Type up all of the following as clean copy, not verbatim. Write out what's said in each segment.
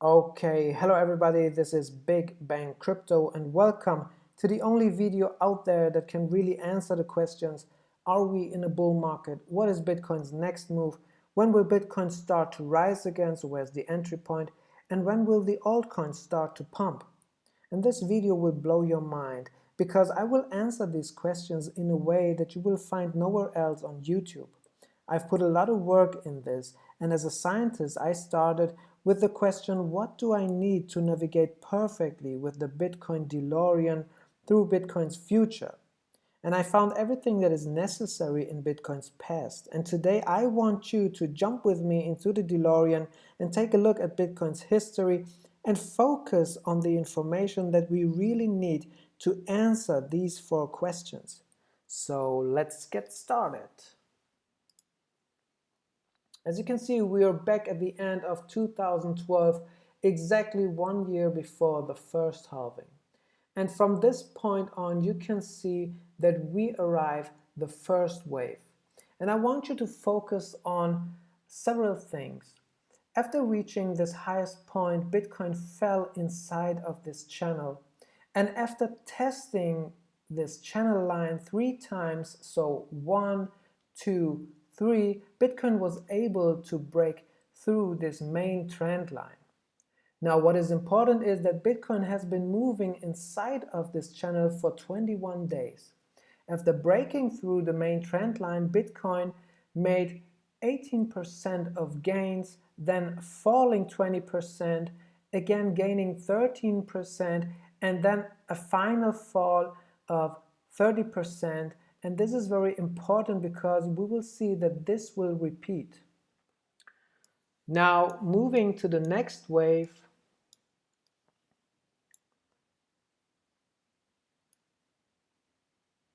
Okay, hello everybody, this is Big Bang Crypto and welcome to the only video out there that can really answer the questions: are we in a bull market? What is Bitcoin's next move? When will Bitcoin start to rise again? So where's the entry point? And when will the altcoins start to pump? And this video will blow your mind because I will answer these questions in a way that you will find nowhere else on YouTube. I've put a lot of work in this, and as a scientist I started with the question, what do I need to navigate perfectly with the Bitcoin DeLorean through Bitcoin's future? And I found everything that is necessary in Bitcoin's past. And today I want you to jump with me into the DeLorean and take a look at Bitcoin's history and focus on the information that we really need to answer these 4 questions. So let's get started. As you can see, we are back at the end of 2012, exactly 1 year before the first halving. And from this point on, you can see that we arrive the first wave. And I want you to focus on several things. After reaching this highest point, Bitcoin fell inside of this channel. And after testing this channel line 3 times, so 1, 2, 3, Bitcoin was able to break through this main trend line. Now, what is important is that Bitcoin has been moving inside of this channel for 21 days. After breaking through the main trend line, Bitcoin made 18% of gains, then falling 20%, again gaining 13%, and then a final fall of 30%. And this is very important because we will see that this will repeat. Now, moving to the next wave,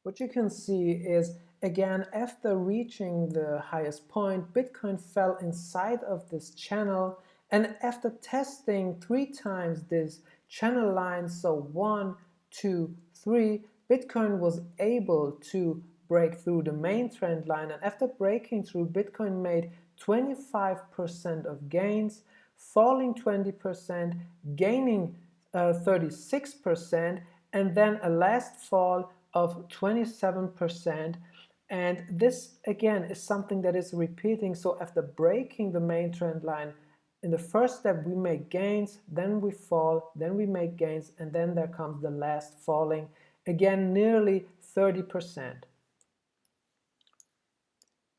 what you can see is, again, after reaching the highest point, Bitcoin fell inside of this channel, and after testing 3 times this channel line, so 1, 2, 3, Bitcoin was able to break through the main trend line, and after breaking through, Bitcoin made 25% of gains, falling 20%, gaining 36%, and then a last fall of 27%. And this again is something that is repeating. So after breaking the main trend line, in the first step we make gains, then we fall, then we make gains, and then there comes the last falling, again nearly 30%.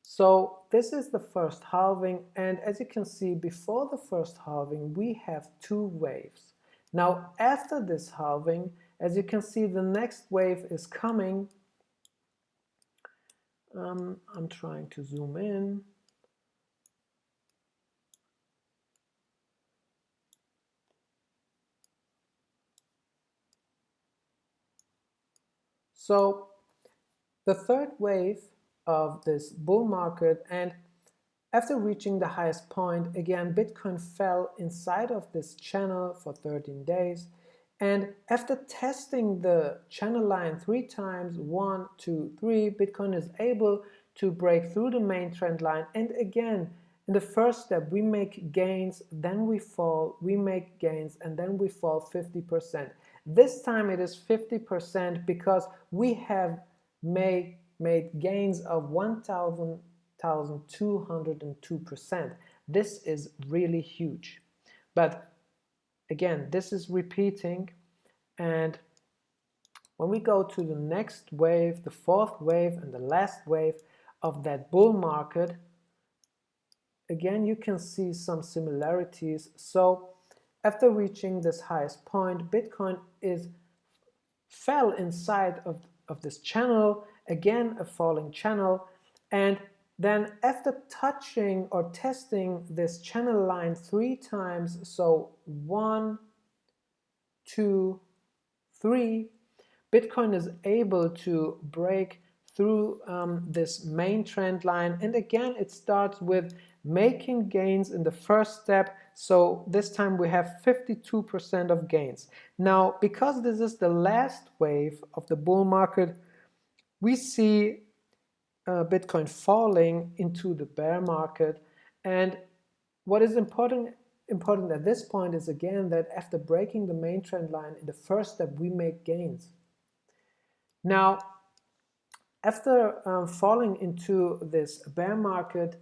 So this is the first halving, and as you can see, before the first halving we have 2 waves. Now after this halving, as you can see, the next wave is coming. I'm trying to zoom in. So the third wave of this bull market, and after reaching the highest point, again, Bitcoin fell inside of this channel for 13 days. And after testing the channel line 3 times, 1, 2, 3, Bitcoin is able to break through the main trend line. And again, in the first step, we make gains, then we fall, we make gains, and then we fall 50%. This time it is 50% because we have made gains of 1,202%. This is really huge. But again, this is repeating, and when we go to the next wave, the 4th wave and the last wave of that bull market, again you can see some similarities. So after reaching this highest point, Bitcoin fell inside of this channel, again a falling channel, and then after touching or testing this channel line 3 times, so 1, 2, 3, Bitcoin is able to break through this main trend line, and again it starts with making gains in the first step. So this time we have 52% of gains. Now, because this is the last wave of the bull market, we see Bitcoin falling into the bear market. And what is important important at this point is again that after breaking the main trend line in the first step, we make gains. Now, after falling into this bear market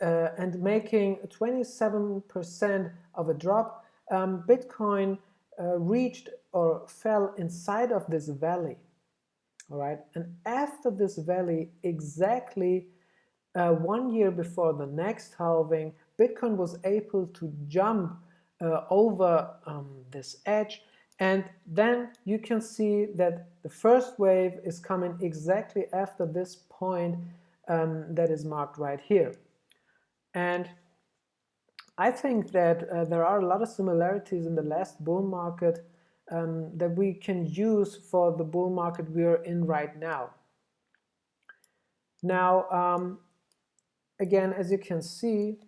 and making 27% of a drop, Bitcoin reached or fell inside of this valley. All right, and after this valley, exactly 1 year before the next halving, Bitcoin was able to jump over this edge, and then you can see that the first wave is coming exactly after this point that is marked right here. And I think that there are a lot of similarities in the last bull market that we can use for the bull market we are in right now. Now, again, as you can see,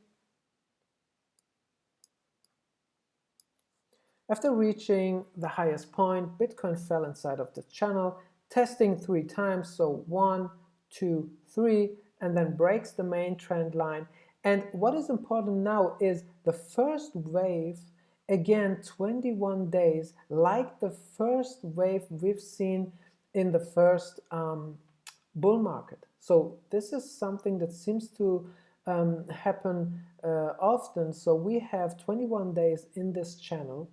after reaching the highest point, Bitcoin fell inside of the channel, testing 3 times, so 1, 2, 3, and then breaks the main trend line. And what is important now is the first wave, again 21 days, like the first wave we've seen in the first bull market. So this is something that seems to happen often. So we have 21 days in this channel,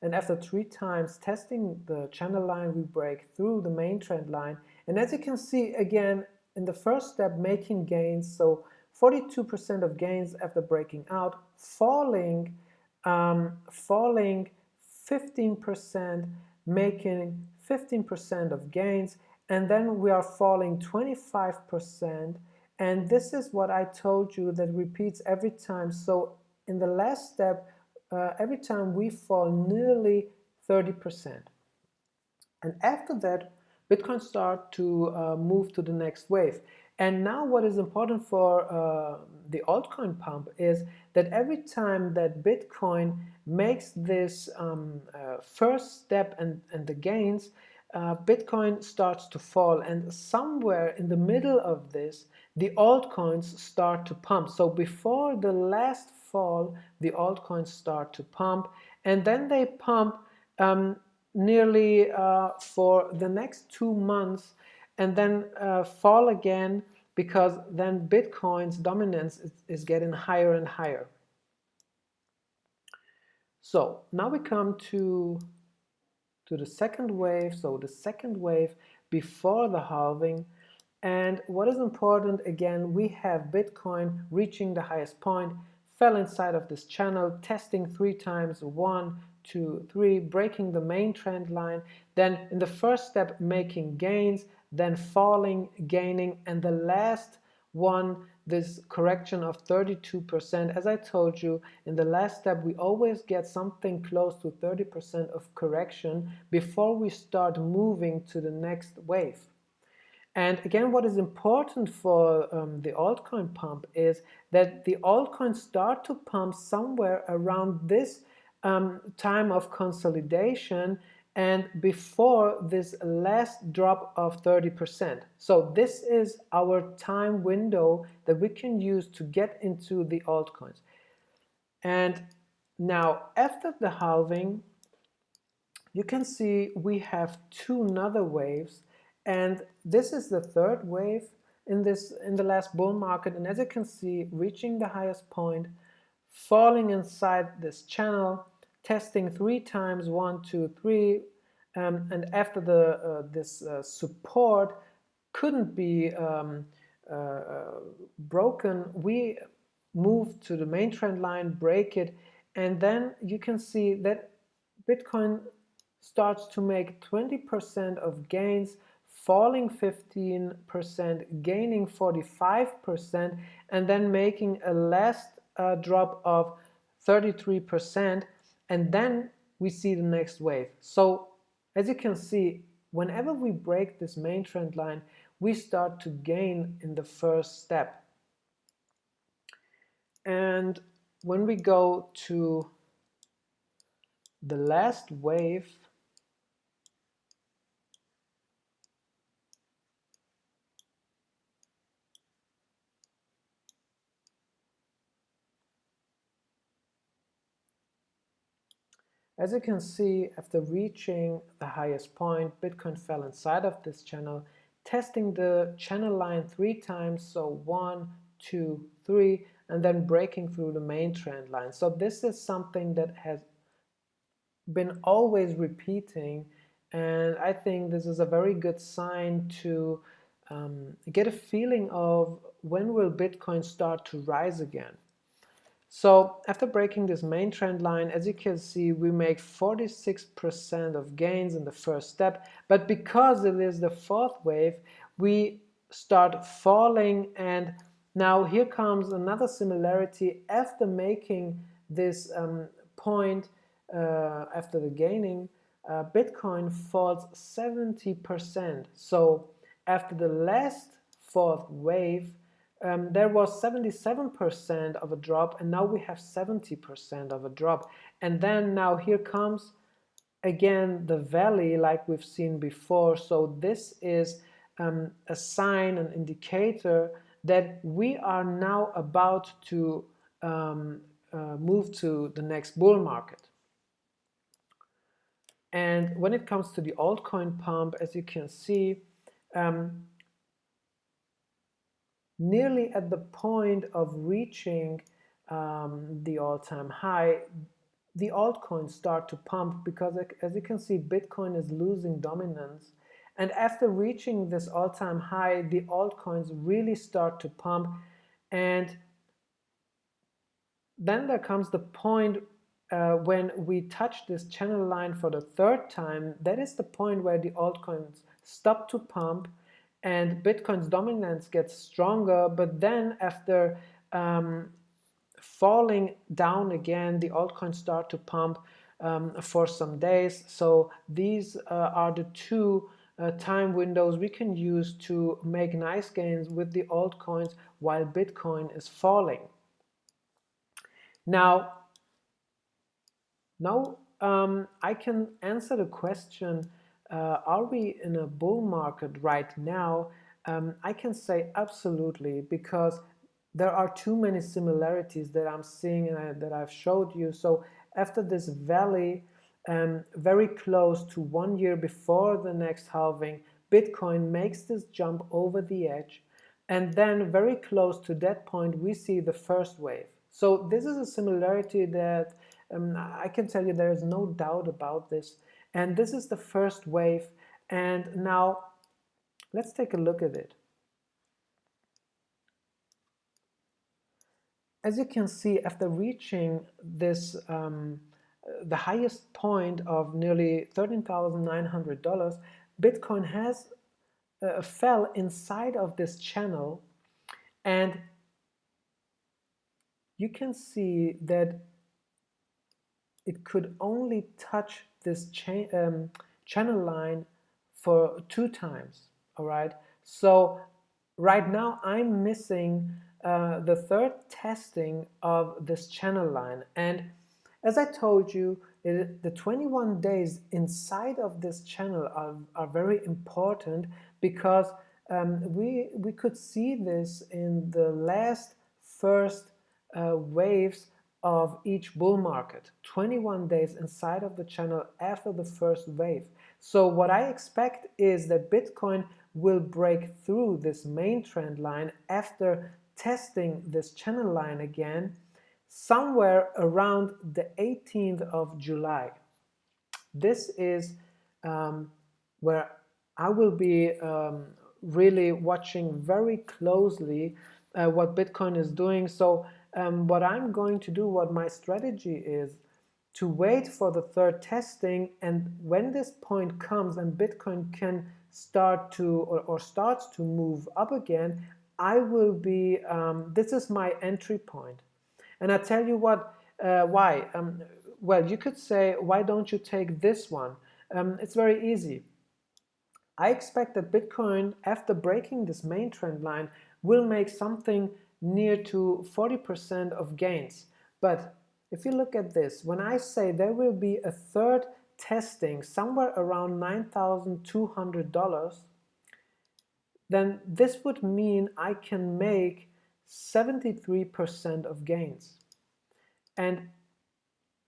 and after 3 times testing the channel line, we break through the main trend line. And as you can see, again, in the first step, making gains, so 42% of gains after breaking out, falling 15%, making 15% of gains, and then we are falling 25%, and this is what I told you that repeats every time. So in the last step, every time we fall nearly 30%. And after that, Bitcoin start to move to the next wave. And now what is important for the altcoin pump is that every time that Bitcoin makes this first step and the gains, Bitcoin starts to fall, and somewhere in the middle of this, the altcoins start to pump. So before the last fall, the altcoins start to pump, and then they pump nearly for the next 2 months, and then fall again, because then Bitcoin's dominance is getting higher and higher. So now we come to the second wave, so the second wave before the halving. And what is important, again, we have Bitcoin reaching the highest point, fell inside of this channel, testing 3 times, 1, 2, 3, breaking the main trend line, then in the first step making gains, then falling, gaining, and the last one, this correction of 32%. As I told you, in the last step we always get something close to 30% of correction before we start moving to the next wave. And again, what is important for the altcoin pump is that the altcoins start to pump somewhere around this time of consolidation and before this last drop of 30%. So this is our time window that we can use to get into the altcoins. And now after the halving, you can see we have 2 other waves, and this is the third wave in the last bull market. And as you can see, reaching the highest point, falling inside this channel, testing 3 times, 1, 2, 3, and after this support couldn't be broken, we move to the main trend line, break it, and then you can see that Bitcoin starts to make 20% of gains, falling 15%, gaining 45%, and then making a last drop of 33%, and then we see the next wave. So as you can see, whenever we break this main trend line, we start to gain in the first step. And when we go to the last wave, As you can see, after reaching the highest point, Bitcoin fell inside of this channel, testing the channel line 3 times, so 1, 2, 3, and then breaking through the main trend line. So this is something that has been always repeating, and I think this is a very good sign to get a feeling of when will Bitcoin start to rise again. So after breaking this main trend line, as you can see, we make 46% of gains in the first step, but because it is the fourth wave, we start falling, and now here comes another similarity. After making this point, after the gaining, Bitcoin falls 70%. So after the last fourth wave, there was 77% of a drop, and now we have 70% of a drop. And then now here comes again the valley like we've seen before. So this is a sign, an indicator that we are now about to move to the next bull market. And when it comes to the altcoin pump, as you can see, nearly at the point of reaching the all-time high, the altcoins start to pump because, as you can see, Bitcoin is losing dominance. And after reaching this all-time high, the altcoins really start to pump. And then there comes the point when we touch this channel line for the third time. That is the point where the altcoins stop to pump and Bitcoin's dominance gets stronger. But then after falling down again, the altcoins start to pump for some days. So these are the two time windows we can use to make nice gains with the altcoins while Bitcoin is falling. Now I can answer the question, are we in a bull market right now? I can say absolutely, because there are too many similarities that I'm seeing and that I've showed you. So after this valley, very close to 1 year before the next halving, Bitcoin makes this jump over the edge. And then very close to that point, we see the first wave. So this is a similarity that I can tell you there is no doubt about this. And this is the first wave. And now let's take a look at it. As you can see, after reaching this, the highest point of nearly $13,900, Bitcoin has fell inside of this channel, and you can see that it could only touch this channel line for 2 times. All right, so right now I'm missing the third testing of this channel line, and as I told you, the 21 days inside of this channel are very important, because we could see this in the last first waves of each bull market, 21 days inside of the channel after the first wave. So what I expect is that Bitcoin will break through this main trend line after testing this channel line again somewhere around the 18th of July. This is where I will be really watching very closely what Bitcoin is doing. So what I'm going to do, what my strategy is, to wait for the third testing, and when this point comes and Bitcoin can start to or starts to move up again, I will be, this is my entry point. And I tell you what, why? Well, you could say, why don't you take this one? It's very easy. I expect that Bitcoin, after breaking this main trend line, will make something near to 40% of gains. But if you look at this, when I say there will be a third testing somewhere around $9,200, then this would mean I can make 73% of gains. And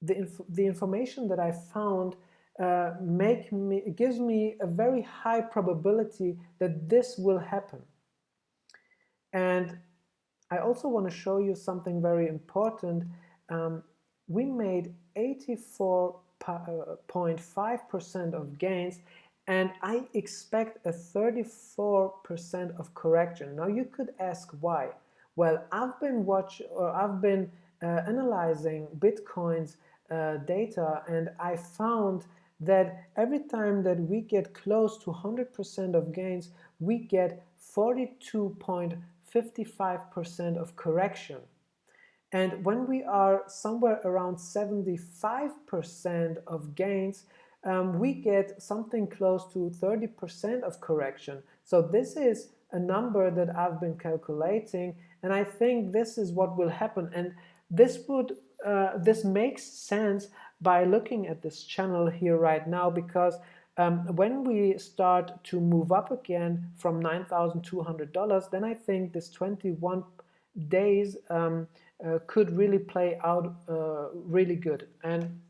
the information that I found gives me a very high probability that this will happen. And I also want to show you something very important. We made 84.5% of gains, and I expect a 34% of correction. Now you could ask why. Well, I've been analyzing Bitcoin's data, and I found that every time that we get close to 100% of gains, we get 42.55% of correction. And when we are somewhere around 75% of gains, we get something close to 30% of correction. So this is a number that I've been calculating, and I think this is what will happen. And this makes sense by looking at this channel here right now, because when we start to move up again from $9,200, then I think this 21 days could really play out really good. And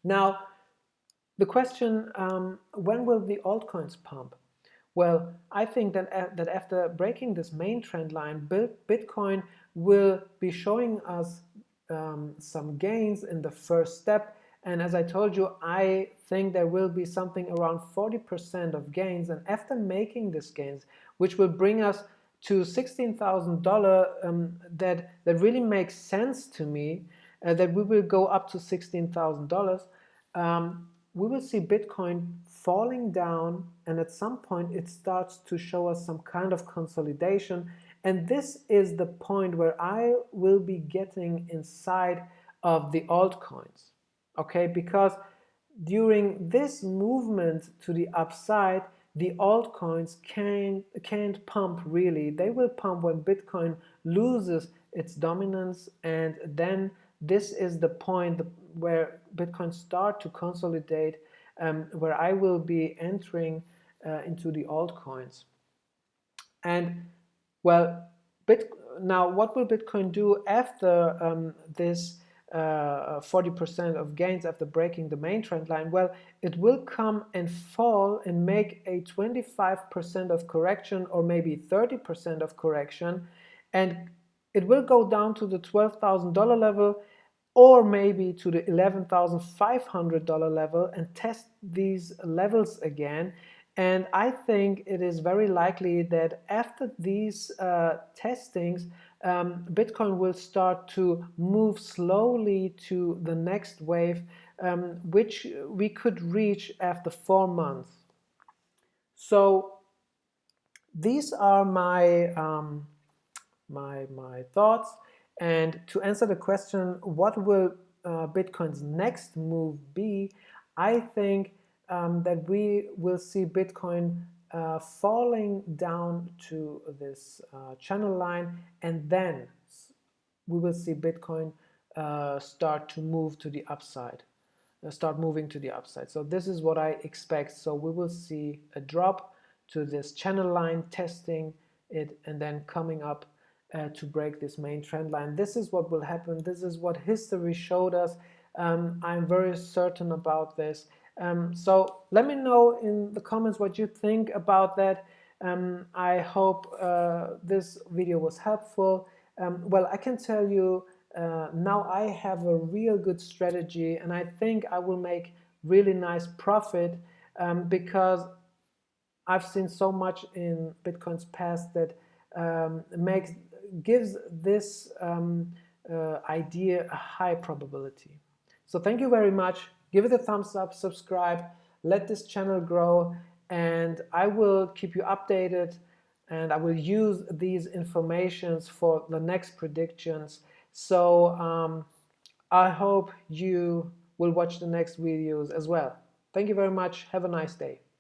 now the question, when will the altcoins pump? Well, I think that after breaking this main trend line, Bitcoin will be showing us some gains in the first step. And as I told you, I think there will be something around 40% of gains. And after making these gains, which will bring us to $16,000, that really makes sense to me, that we will go up to $16,000. We will see Bitcoin falling down, and at some point it starts to show us some kind of consolidation. And this is the point where I will be getting inside of the altcoins, okay? Because during this movement to the upside, the altcoins can't pump really. They will pump when Bitcoin loses its dominance, and then this is the point where Bitcoin start to consolidate, where I will be entering into the altcoins. And well, now what will Bitcoin do after this 40% of gains, after breaking the main trend line? Well, it will come and fall and make a 25% of correction, or maybe 30% of correction, and it will go down to the $12,000 level, or maybe to the $11,500 level, and test these levels again. And I think it is very likely that after these testings, Bitcoin will start to move slowly to the next wave, which we could reach after 4 months. So these are my my thoughts. And to answer the question, what will Bitcoin's next move be? I think that we will see Bitcoin falling down to this channel line, and then we will see Bitcoin start to move to the upside, start moving to the upside. So this is what I expect. So we will see a drop to this channel line, testing it, and then coming up to break this main trend line. This is what will happen. This is what history showed us. I'm very certain about this. So let me know in the comments what you think about that. I hope this video was helpful. Well, I can tell you now I have a real good strategy, and I think I will make really nice profit because I've seen so much in Bitcoin's past that gives this idea a high probability. So thank you very much. Give it a thumbs up, subscribe, let this channel grow, and I will keep you updated, and I will use these informations for the next predictions. So I hope you will watch the next videos as well. Thank you very much. Have a nice day.